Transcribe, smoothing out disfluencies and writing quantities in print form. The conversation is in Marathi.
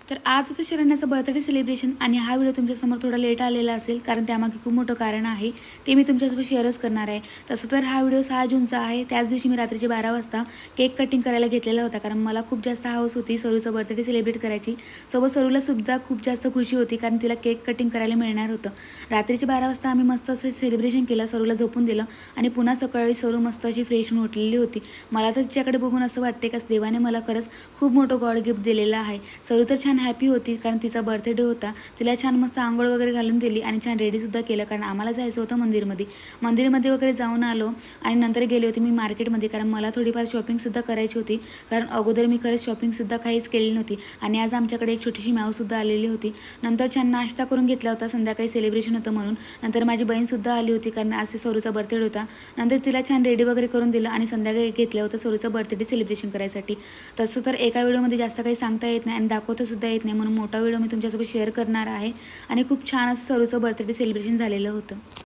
तर आज होतं शरण्याचं बर्थडे सेलिब्रेशन आणि हा व्हिडिओ तुमच्यासमोर थोडा लेट आलेला असेल, कारण त्यामागे खूप मोठं कारण आहे. ते मी तुमच्यासोबत शेअरच करणार आहे. तसं तर हा व्हिडिओ 6 जूनचा आहे. त्याच दिवशी मी रात्रीचे 12 वाजता केक कटिंग करायला घेतलेला होता, कारण मला खूप जास्त हौस होती सरूचा बर्थडे सेलिब्रेट करायची. सोबत सरूलासुद्धा खूप जास्त खुशी होती, कारण तिला केक कटिंग करायला मिळणार होतं. रात्रीचे 12 वाजता आम्ही मस्त असं सेलिब्रेशन केलं, सरूला झोपून दिलं आणि पुन्हा सकाळी सरू मस्त अशी फ्रेश होऊन उठलेली होती. मला तर तिच्याकडे बघून असं वाटते का देवाने मला खरंच खूप मोठं गॉड गिफ्ट दिलेलं आहे. सरू तर छान हॅपी होती, कारण तिचा बर्थडे होता. तिला छान मस्त आंघोळ वगैरे घालून दिली आणि छान रेडीसुद्धा केलं, कारण आम्हाला जायचं होतं मंदिरमध्ये वगैरे जाऊन आलो आणि नंतर गेले होते मी मार्केटमध्ये, कारण मला थोडीफार शॉपिंगसुद्धा करायची होती. कारण अगोदर मी खरंच शॉपिंगसुद्धा काहीच केली नव्हती आणि आज आमच्याकडे एक छोटीशी मावसुद्धा आलेली होती. नंतर छान नाश्ता करून घेतला होता, संध्याकाळी सेलिब्रेशन होतं म्हणून. नंतर माझी बहीणसुद्धा आली होती, कारण आज ते सरूचा बर्थडे होता. नंतर तिला छान रेडी वगैरे करून दिलं आणि संध्याकाळी घेतलं होतं सरूचा बर्थडे सेलिब्रेशन करायसाठी. तसं तर एका व्हिडिओमध्ये जास्त काही सांगता येत नाही आणि दाखवतासुद्धा येत नाही, म्हणून मोठा व्हिडिओ मी तुमच्यासोबत शेअर करणार आहे. आणि खूप छान असं सरूचं बर्थडे सेलिब्रेशन झालेलं होतं.